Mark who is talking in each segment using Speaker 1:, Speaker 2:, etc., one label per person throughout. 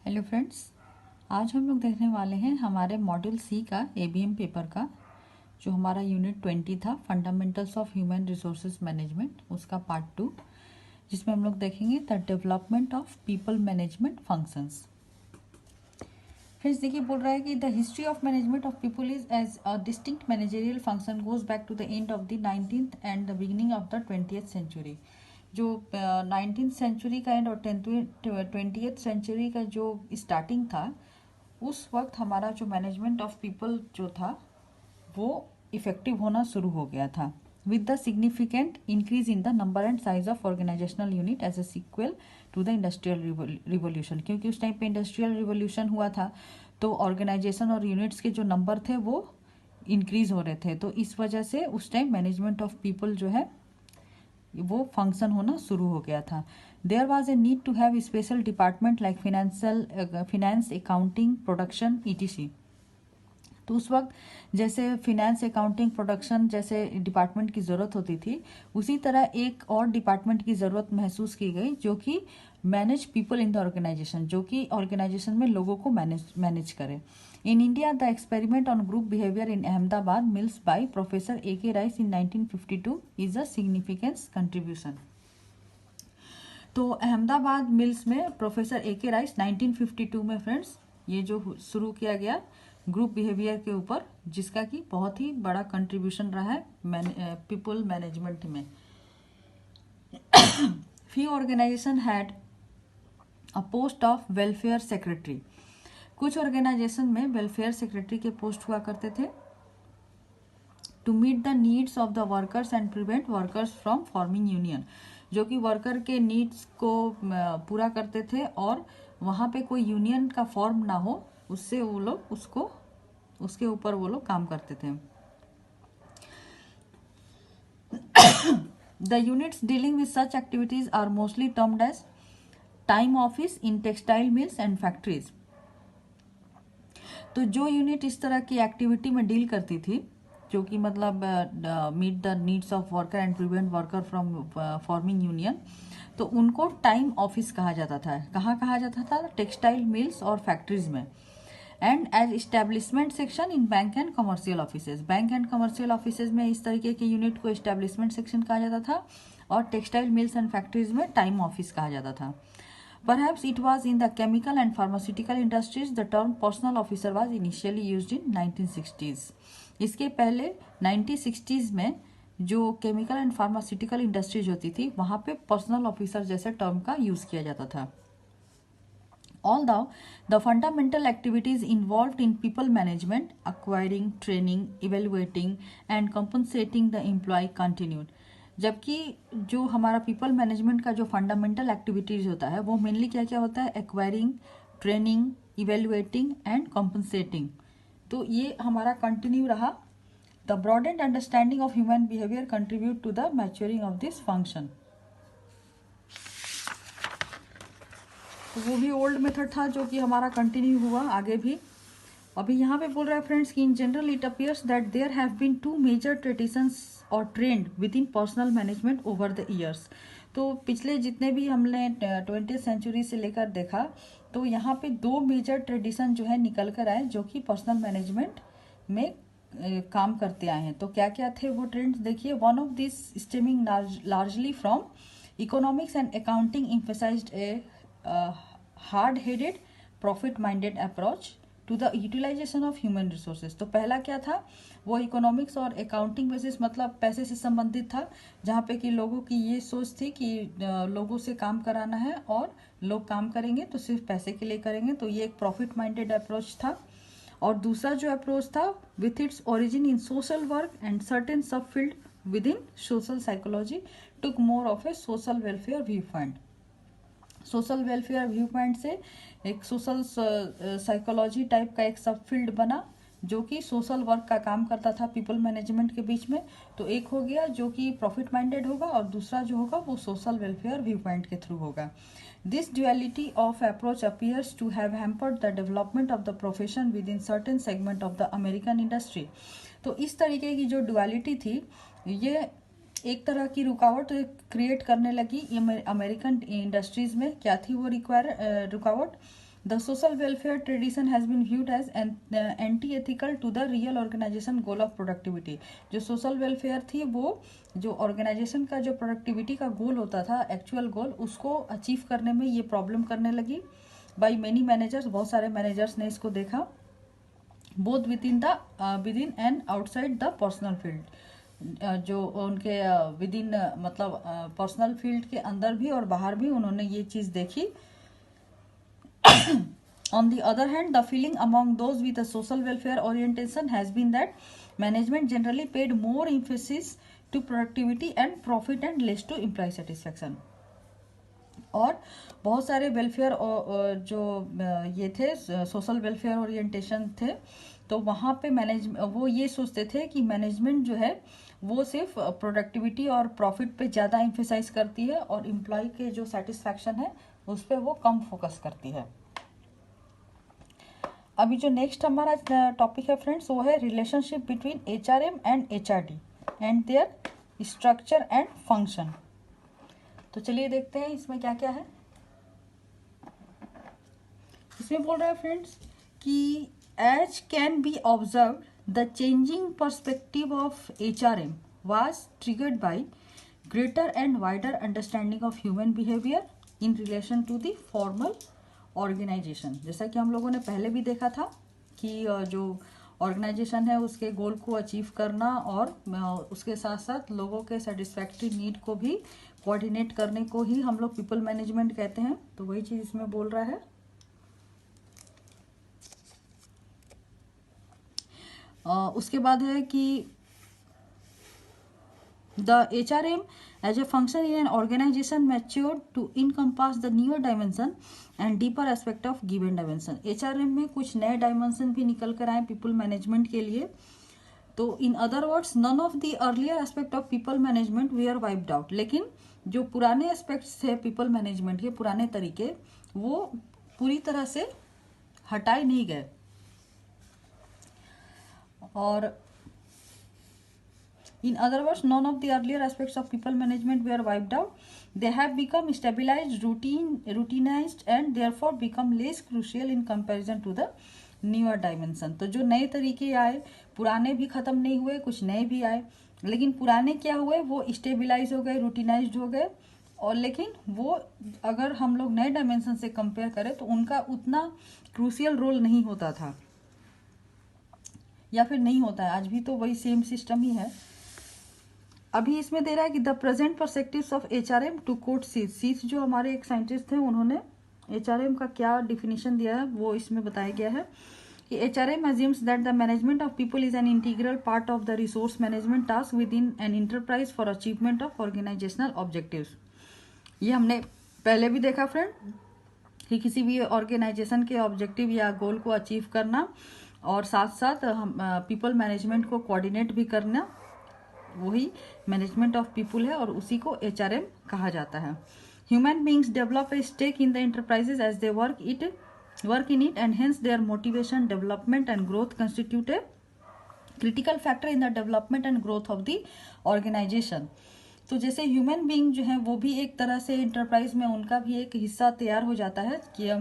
Speaker 1: Hello friends, आज हम लोग देखने वाले हैं हमारे मॉड्यूल सी का एबीएम पेपर का जो हमारा यूनिट 20 था, fundamentals of human resources management, उसका पार्ट 2, जिसमें हम लोग देखेंगे the development of people management functions. Friends देखिए, बोल रहा है कि the history of management of people is as a distinct managerial function goes back to the end of the 19th and the beginning of the 20th century. जो 19th century का and और 20th century का जो starting था, उस वक्त हमारा जो मैनेजमेंट ऑफ पीपल जो था वो इफेक्टिव होना शुरू हो गया था with the significant increase in the number and size of organisational unit as a sequel to the industrial revolution. क्योंकि उस टाइम पे इंडस्ट्रियल रिवोल्यूशन हुआ था तो ऑर्गेनाइजेशन और यूनिट्स के जो नंबर थे वो इंक्रीज हो रहे थे, तो इस वजह से उस टाइम मैनेजमेंट ऑफ पीपल जो है वो फंक्शन होना शुरू हो गया था। There was a need to have special department like finance, accounting, production, ETC. तो उस वक्त जैसे फिनेंस, अकाउंटिंग, प्रोडक्शन जैसे डिपार्टमेंट की ज़रूरत होती थी, उसी तरह एक और डिपार्टमेंट की ज़रूरत महसूस की गई जो कि manage people in the organisation, जो कि ऑर्गेनाइजेशन में लोगों को मैनेज करे। In India the experiment on group behaviour in Ahmedabad mills by professor A.K. Rice in 1952 is a significance contribution. तो अहमदाबाद मिल्स में प्रोफेसर A.K. राइस 1952 में फ्रेंड्स ये जो शुरू किया गया ग्रुप बिहेवियर के ऊपर, जिसका कि बहुत ही बड़ा कंट्रीब्यूशन रहा है पीपल मैनेजमेंट में। Few organisation had a post of welfare secretary. कुछ ऑर्गेनाइजेशन में वेलफेयर सेक्रेटरी के पोस्ट हुआ करते थे। To meet the needs of the workers and prevent workers from forming union, जो कि वर्कर के नीड्स को पूरा करते थे और वहाँ पे कोई यूनियन का फॉर्म ना हो, उससे वो लोग उसके ऊपर वो लोग काम करते थे। The units dealing with such activities are mostly termed as time office in textile mills and factories. तो जो यूनिट इस तरह की एक्टिविटी में डील करती थी, जो कि मतलब meet the needs of worker and prevent worker from forming union, तो उनको टाइम ऑफिस कहा जाता था। कहाँ कहा जाता था? टेक्सटाइल मिल्स और फैक्ट्रीज में। And as establishment section in bank and commercial offices. Bank and commercial offices में इस तरीके के यूनिट को इस्टेब्लिशमेंट सेक्शन कहा जाता था और टेक्सटाइल मिल्स एंड फैक्ट्रीज में टाइम ऑफिस कहा जाता था। Perhaps it was in the chemical and pharmaceutical industries the term personal officer was initially used in 1960s. इसके पहले 1960s में जो केमिकल एंड फार्मास्यूटिकल इंडस्ट्रीज होती थी वहाँ पे पर्सनल ऑफिसर जैसे टर्म का यूज़ किया जाता था। Although the fundamental activities involved in people management, acquiring, training, evaluating and compensating the employee continued. जबकि जो हमारा पीपल मैनेजमेंट का जो फंडामेंटल एक्टिविटीज होता है वो मेनली क्या क्या होता है? Acquiring, training, evaluating and compensating. तो ये हमारा कंटिन्यू रहा। The broad and understanding of human behaviour contribute to the maturing of this function. तो वो भी ओल्ड मेथड था जो कि हमारा कंटिन्यू हुआ आगे भी। अभी यहाँ पे बोल रहा है फ्रेंड्स कि in general it appears that there have been two major traditions और trend within personnel management over the years. तो पिछले जितने भी हमने 20th सेंचुरी से लेकर देखा, तो यहाँ पे दो मेजर ट्रेडिशन जो है निकल कर आए जो कि पर्सनल मैनेजमेंट में काम करते आए हैं। तो क्या क्या थे वो ट्रेंड्स देखिए। One of this stemming largely from economics and accounting emphasised a hard headed profit minded approach to the utilisation of human resources. तो पहला क्या था? वो इकोनॉमिक्स और अकाउंटिंग बेसिस मतलब पैसे से संबंधित था, जहाँ पे कि लोगों की ये सोच थी कि लोगों से काम कराना है और लोग काम करेंगे तो सिर्फ पैसे के लिए करेंगे। तो ये एक प्रॉफिट माइंडेड अप्रोच था। और दूसरा जो अप्रोच था with its origin in social work and certain sub field within social psychology took more of a social welfare view point. Social welfare view point से एक सोशल साइकोलॉजी टाइप का एक सब फील्ड बना जो कि social work का काम करता था पीपल मैनेजमेंट के बीच में। तो एक हो गया जो कि प्रॉफिट माइंडेड होगा और दूसरा जो होगा वो सोशल वेलफेयर व्यू पॉइंट के थ्रू होगा। This duality of approach appears to have hampered the development of the profession with in certain segment of the American industry. तो इस तरीके की जो ड्यूअलिटी थी ये एक तरह की रुकावट क्रिएट करने लगी अमेरिकन इंडस्ट्रीज में। क्या थी वो रुकावट? The social welfare tradition has been viewed as anti-ethical to the real organization goal of productivity. जो social welfare थी वो जो organization का जो productivity का goal होता था, actual goal, उसको achieve करने में ये problem करने लगी. By many managers, बहुत सारे managers ने इसको देखा, both within and outside the personal field. जो उनके विदिन मतलब पर्सनल फील्ड के अंदर भी और बाहर भी उन्होंने ये चीज़ देखी. On the other hand, the feeling among those with a social welfare orientation has been that management generally paid more emphasis to productivity and profit and less to employee satisfaction. और बहुत सारे वेलफेयर जो ये थे social welfare orientation थे, तो वहाँ पे वो ये सोचते थे कि मैनेजमेंट जो है वो सिर्फ प्रोडक्टिविटी और प्रॉफिट पे ज़्यादा एम्फेसाइज करती है और एम्प्लॉय के जो सेटिस्फैक्शन है उस पर वो कम फोकस करती है. अभी जो नेक्स्ट हमारा टॉपिक है फ्रेंड्स, वो है relationship between HRM and HRD and there structure and function. तो चलिए देखते हैं इसमें क्या क्या है. इसमें बोल रहा है फ्रेंड्स कि as can be observe the changing perspective of HRM was triggered by greater and wider understanding of human behaviour in relation to the formal organisation. जैसा कि हम लोगों ने पहले भी देखा था कि जो ऑर्गेनाइजेशन है उसके गोल को अचीव करना और उसके साथ साथ लोगों के सेटिस्फैक्ट्री नीड को भी कोऑर्डिनेट करने को ही हम लोग पीपल मैनेजमेंट कहते हैं. तो वही चीज़ इसमें बोल रहा है. उसके बाद है कि the HRM as a function in an organization matured to encompass the newer dimension and deeper aspect of given dimension. HRM में कुछ नए डायमेंशन भी निकल कर आए पीपल मैनेजमेंट के लिए. तो in other words none of the earlier aspect of people management we are wiped out. लेकिन जो पुराने एस्पेक्ट्स थे पीपल मैनेजमेंट के, पुराने तरीके, वो पूरी तरह से हटाए नहीं गए. और in other words, none of the earlier aspects of people management were wiped out. They have become stabilized, routinized and therefore become less crucial in comparison to the newer dimension. तो जो नए तरीके आए, पुराने भी खत्म नहीं हुए, कुछ नए भी आए, लेकिन पुराने क्या हुए, वो स्टेबिलाइज हो गए, रूटीनाइज्ड हो गए. और लेकिन वो अगर हम लोग नए डायमेंशन से कंपेयर करें तो उनका उतना क्रूशियल रोल नहीं होता था या फिर नहीं होता है. आज भी तो वही सेम सिस्टम ही है. अभी इसमें दे रहा है कि the present perspectives of HRM to quote सीथ जो हमारे एक साइंटिस्ट थे, उन्होंने HRM का क्या डिफिनीशन दिया है वो इसमें बताया गया है कि HRM assumes that the management of people is an integral part of the resource management task within an enterprise for achievement of organizational objectives. ये हमने पहले भी देखा फ्रेंड कि किसी भी ऑर्गेनाइजेशन के ऑब्जेक्टिव या गोल को अचीव करना और साथ साथ हम पीपल मैनेजमेंट को कोऑर्डिनेट भी करना, वही मैनेजमेंट ऑफ पीपल है और उसी को HRM कहा जाता है. Human beings develop a stake in the enterprises as they work in it and hence their motivation, development and growth constitute a critical factor in the development and growth of the organisation. तो जैसे human being जो है वो भी एक तरह से enterprise में उनका भी एक हिस्सा तैयार हो जाता है कि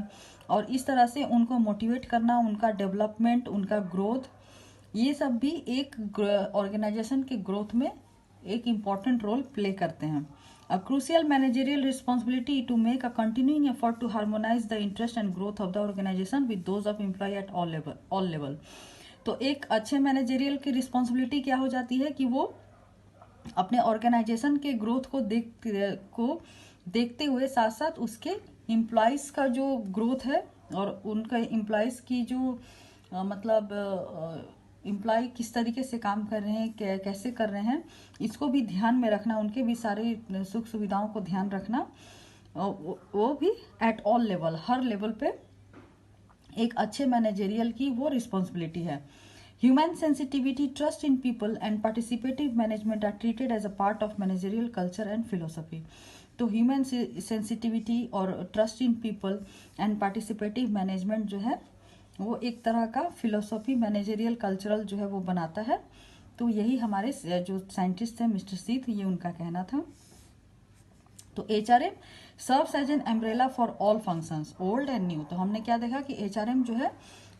Speaker 1: और इस तरह से उनको मोटिवेट करना, उनका डेवलपमेंट, उनका ग्रोथ, ये सब भी एक ऑर्गेनाइजेशन के ग्रोथ में एक इम्पॉर्टेंट रोल प्ले करते हैं. A crucial managerial responsibility to make a continuing effort to harmonise the interest and growth of the organisation with those of employ at all level. तो एक अच्छे मैनेजरियल की responsibility क्या हो जाती है कि वो अपने ऑर्गेनाइजेशन के ग्रोथ को देखते हुए साथ साथ उसके एम्प्लॉयज़ का जो ग्रोथ है और उनका एम्प्लॉयज़ की जो मतलब एम्प्लॉय किस तरीके से काम कर रहे हैं, कैसे कर रहे हैं, इसको भी ध्यान में रखना, उनके भी सारे सुख सुविधाओं को ध्यान रखना, वो भी एट ऑल लेवल, हर लेवल पे एक अच्छे मैनेजरियल की वो रिस्पॉन्सिबिलिटी है. Human sensitivity, trust in people and participative management are treated as a part of managerial culture and philosophy. तो ह्यूमन सेंसिटिविटी और trust in people and participative management जो है वो एक तरह का फिलोसॉफी, मैनेजरियल कल्चरल जो है वो बनाता है. तो यही हमारे जो साइंटिस्ट हैं मिस्टर सीथ, ये उनका कहना था. तो HRM serves as an umbrella for all functions old and new. तो हमने क्या देखा कि HRM जो है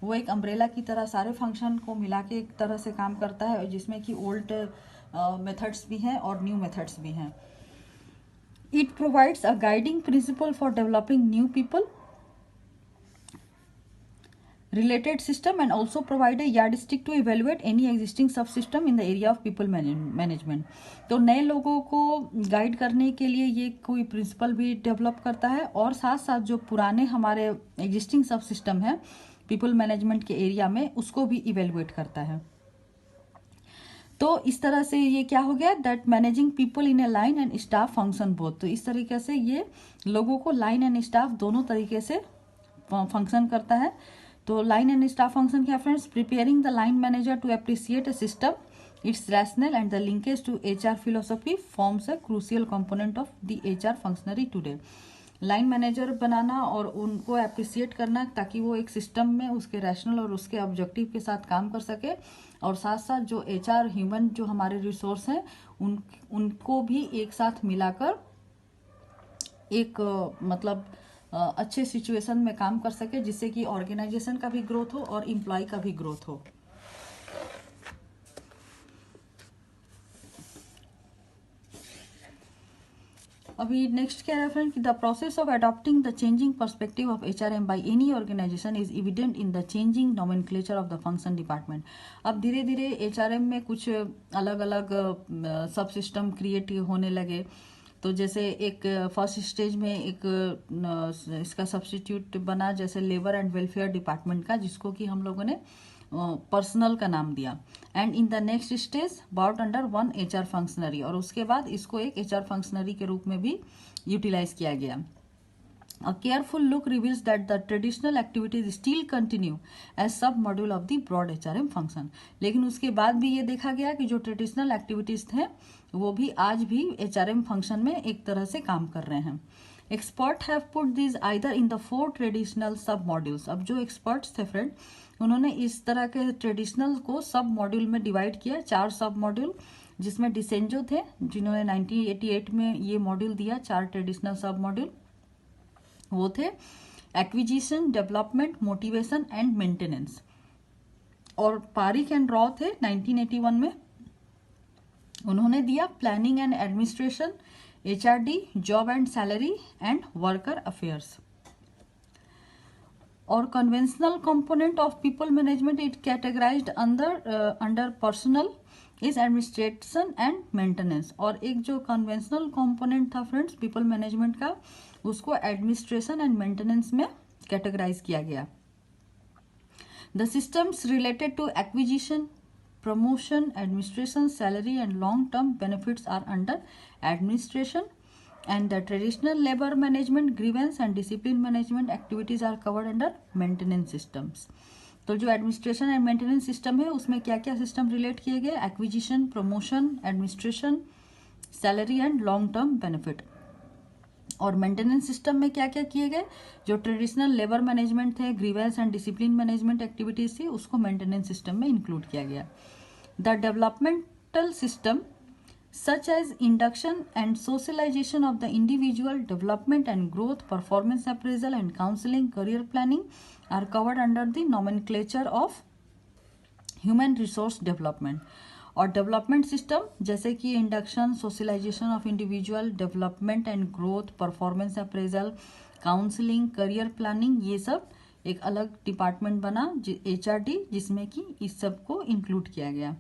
Speaker 1: वो एक अम्ब्रेला की तरह सारे फंक्शन को मिला के एक तरह से काम करता है, जिसमें कि ओल्ड मेथड्स भी हैं और न्यू मेथड्स भी हैं। It provides a guiding principal for developing new people related system and also provide a yardstick to evaluate any existing subsystem in the area of people management। तो नए लोगों को guide करने के लिए ये कोई प्रिंसिपल भी डेवलप करता है और साथ साथ जो पुराने हमारे एग्जिस्टिंग सब सिस्टम है पीपल मैनेजमेंट के एरिया में उसको भी इवेलुएट करता है। तो इस तरह से ये क्या हो गया that managing people in A line and staff function both. तो इस तरीके से ये लोगों को लाइन एंड स्टाफ दोनों तरीके से फंक्शन करता है। तो लाइन एंड स्टाफ फंक्शन क्या friends, preparing the line manager to appreciate a system its rationale and the linkage to HR philosophy forms a crucial component of the HR functionary today. Line manager बनाना और उनको appreciate करना ताकि वो एक system में उसके रैशनल और उसके ऑब्जेक्टिव के साथ काम कर सके, और साथ साथ जो HR ह्यूमन जो हमारे रिसोर्स हैं उनको भी एक साथ मिलाकर एक मतलब अच्छे सिचुएशन में काम कर सके, जिससे कि ऑर्गेनाइजेशन का भी ग्रोथ हो और एम्प्लॉय का भी ग्रोथ हो। अभी नेक्स्ट क्या है फ्रेंड कि the process of adopting the changing perspective of HRM by any organisation is evident in the changing nomenclature of the function department. अब धीरे धीरे HRM में कुछ अलग अलग सब सिस्टम क्रिएट होने लगे। तो जैसे एक फर्स्ट स्टेज में एक इसका सब्स्टिट्यूट बना जैसे लेबर एंड वेलफेयर डिपार्टमेंट का, जिसको कि हम लोगों ने पर्सनल का नाम दिया। And in the next stage brought under one HR functionary, और उसके बाद इसको एक HR फंक्शनरी के रूप में भी यूटिलाइज किया गया। A careful look reveals that the traditional activities still continue as sub-module of the broad HRM function। लेकिन उसके बाद भी ये देखा गया कि जो ट्रेडिशनल एक्टिविटीज थे वो भी आज भी HRM फंक्शन में एक तरह से काम कर रहे हैं। Expert have put this either in the 4 traditional सब मॉड्यूल्स। अब जो एक्सपर्ट्स थे फ्रेंड उन्होंने इस तरह के ट्रेडिशनल को सब मॉड्यूल में डिवाइड किया, 4 सब मॉड्यूल, जिसमें डिसेंजो थे जिन्होंने 1988 में ये मॉड्यूल दिया 4 ट्रेडिशनल सब मॉड्यूल। वो थे acquisition, development, motivation and maintenance. और पारिक एंड रॉ थे 1981 में, उन्होंने दिया planning and administration, HRD, job and salary and worker affairs. और conventional component of people management it categorized under personnel is administration and maintenance. और एक जो कन्वेंशनल कंपोनेंट था फ्रेंड्स पीपल मैनेजमेंट का, उसको एडमिनिस्ट्रेशन एंड मेंटेनेंस में categorize किया गया। The systems related to acquisition, promotion, administration, salary and long term benefits are under administration, and the traditional labor management, grievance and discipline management activities are covered under maintenance systems। तो जो administration and maintenance system है उसमें क्या क्या system relate किए गए, acquisition, promotion, administration, salary and long term benefit. और maintenance system में क्या क्या किए गए, जो ट्रेडिशनल लेबर मैनेजमेंट थे, grievance and discipline management activities थी, उसको मेंटेनेंस सिस्टम में इंक्लूड किया गया। The developmental system such as induction and socialization of the individual, development and growth, performance appraisal and counseling, career planning are covered under the nomenclature of human resource development। और development system जैसे कि induction, socialisation of individual, development and growth, performance appraisal, counselling, career planning, ये सब एक अलग department बना HRD, जिसमें कि इस सब को इंक्लूड किया गया।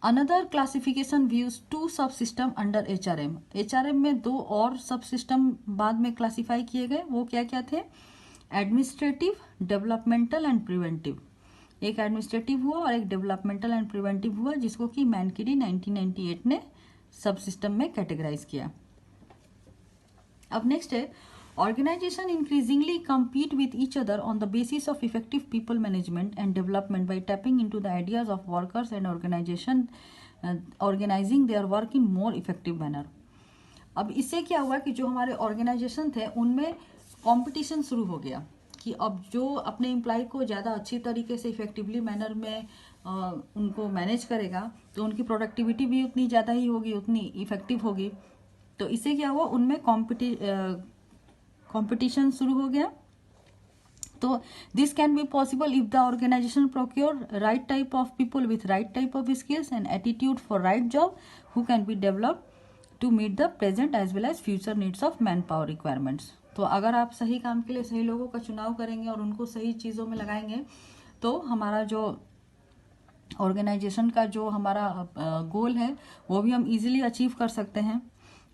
Speaker 1: अनदर क्लासिफिकेशन व्यूज 2 सब सिस्टम अंडर HRM। HRM में 2 और सब सिस्टम बाद में क्लासिफाई किए गए, वो क्या क्या थे, एडमिनिस्ट्रेटिव, डेवलपमेंटल एंड प्रिवेंटिव। एक एडमिनिस्ट्रेटिव हुआ और एक डेवलपमेंटल एंड प्रिवेंटिव हुआ, जिसको कि मैनकिडी 1998 ने सब सिस्टम में कैटेगराइज किया। अब नेक्स्ट है Organization increasingly compete with each other on the basis of effective people management and development by tapping into the ideas of workers and organizing their work in more effective manner। अब इससे क्या हुआ कि जो हमारे organisation थे उनमें competition शुरू हो गया कि अब जो अपने एम्प्लॉय को ज़्यादा अच्छी तरीके से इफेक्टिवली मैनर में उनको मैनेज करेगा तो उनकी प्रोडक्टिविटी भी उतनी ज़्यादा ही होगी, उतनी इफेक्टिव होगी। तो इससे क्या हुआ, उनमें कंपटीशन शुरू हो गया। तो this can be possible if the organisation procure right type of people with right type of skills and attitude for right job who can be develop to meet the present as well as future needs of manpower requirements. तो अगर आप सही काम के लिए सही लोगों का चुनाव करेंगे और उनको सही चीज़ों में लगाएंगे तो हमारा जो ऑर्गेनाइजेशन का जो हमारा गोल है वो भी हम इजीली अचीव कर सकते हैं।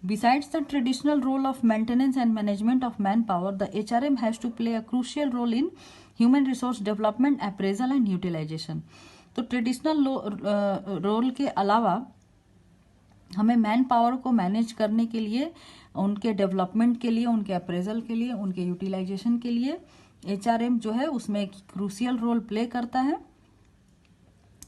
Speaker 1: Besides the traditional role of maintenance and management of manpower, the HRM has to play a crucial role in human resource development, appraisal and utilization. तो ट्रेडिशनल रोल के अलावा हमें मैन पावर को manage करने के लिए, उनके डेवलपमेंट के लिए, उनके अप्रेजल के लिए, उनके यूटिलाइजेशन के लिए HRM जो है उसमें एक क्रूशियल रोल प्ले करता है।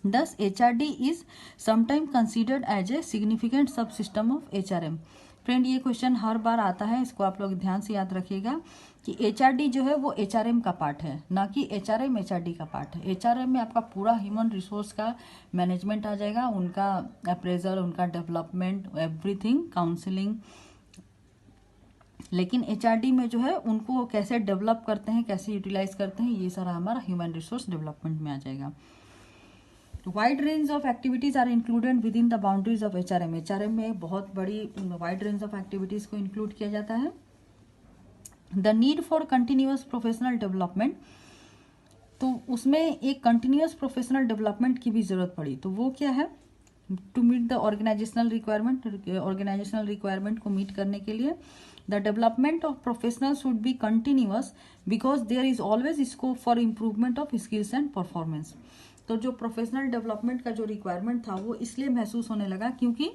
Speaker 1: Thus, HRD is sometimes considered as a significant subsystem of HRM. Friend, ये क्वेश्चन हर बार आता है, इसको आप लोग ध्यान से याद रखिएगा कि HRD जो है वो HRM का पार्ट है, ना कि HRM HRD का पार्ट है। HRM में आपका पूरा ह्यूमन रिसोर्स का मैनेजमेंट आ जाएगा, उनका अप्रेजल, उनका डेवलपमेंट, एवरीथिंग, काउंसलिंग। लेकिन HRD में जो है उनको कैसे डेवलप करते हैं, कैसे यूटिलाइज करते हैं, ये सारा हमारा ह्यूमन रिसोर्स डेवलपमेंट में आ जाएगा। Wide range of activities are included within the boundaries of HRM। HRM में बहुत बड़ी वाइड रेंज ऑफ एक्टिविटीज को इंक्लूड किया जाता है। The need for continuous professional development, तो उसमें एक कंटिन्यूअस प्रोफेशनल डेवलपमेंट की भी जरूरत पड़ी। तो वो क्या है, to meet the organisational requirement को मीट करने के लिए the development of professional should be continuous because there is always scope for improvement of skills and performance. तो जो प्रोफेशनल डेवलपमेंट का जो रिक्वायरमेंट था वो इसलिए महसूस होने लगा क्योंकि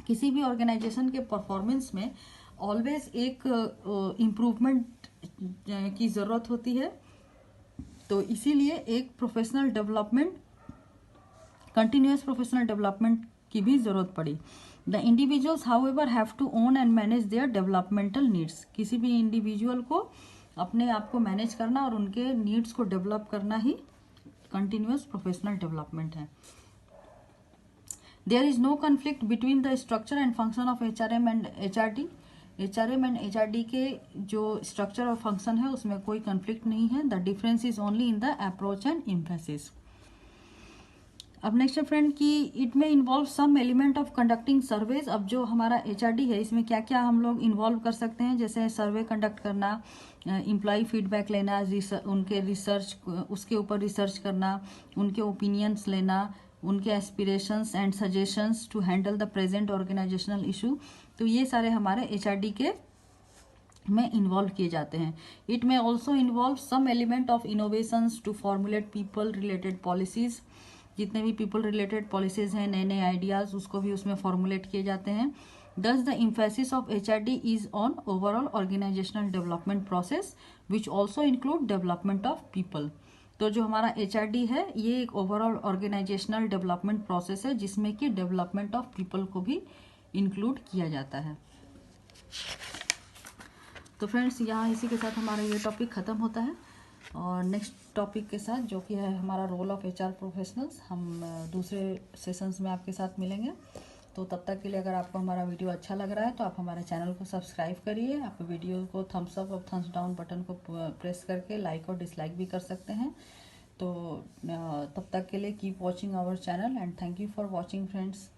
Speaker 1: किसी भी ऑर्गेनाइजेशन के परफॉर्मेंस में ऑलवेज एक इम्प्रूवमेंट की ज़रूरत होती है। तो इसीलिए एक professional development, continuous professional development की भी ज़रूरत पड़ी। The individuals however have to own and manage their developmental needs. किसी भी इंडिविजुअल को अपने आप को मैनेज करना और उनके नीड्स को डेवलप करना ही कंटिन्यूअस प्रोफेशनल डेवलपमेंट है। There is no conflict between the structure and function of HRM and HRD। HRM and HRD के जो स्ट्रक्चर और फंक्शन है उसमें कोई कन्फ्लिक्ट नहीं है। The difference is only in the approach and emphasis. अब नेक्स्ट फ्रेंड की it may involve some element of conducting surveys. अब जो हमारा HRD है इसमें क्या क्या हम लोग इन्वॉल्व कर सकते हैं, जैसे सर्वे कंडक्ट करना, एम्प्लॉय फीडबैक लेना, उनके रिसर्च, उसके ऊपर रिसर्च करना, उनके ओपिनियंस लेना, उनके aspirations and suggestions to handle the present organisational issue. तो ये सारे हमारे HRD के में इन्वॉल्व किए जाते हैं। It may also involve some element of innovations to formulate people related policies. जितने भी पीपल रिलेटेड पॉलिसीज हैं, नए नए आइडियाज, उसको भी उसमें फॉर्मुलेट किए जाते हैं। Thus, the emphasis of HRD is on overall organizational development process, which also include development of people. तो जो हमारा HRD है ये एक ओवरऑल ऑर्गेनाइजेशनल डेवलपमेंट प्रोसेस है जिसमें कि डेवलपमेंट ऑफ पीपल को भी इंक्लूड किया जाता है। तो फ्रेंड्स, यहाँ इसी के साथ हमारा ये टॉपिक ख़त्म होता है और नेक्स्ट टॉपिक के साथ जो कि है हमारा रोल ऑफ HR प्रोफेशनल्स, हम दूसरे सेशंस में आपके साथ मिलेंगे। तो तब तक के लिए अगर आपको हमारा वीडियो अच्छा लग रहा है तो आप हमारे चैनल को सब्सक्राइब करिए। आप वीडियो को थम्स अप और थम्स डाउन बटन को प्रेस करके लाइक और डिसलाइक भी कर सकते हैं। तो तब तक के लिए keep watching our channel and thank you for watching friends.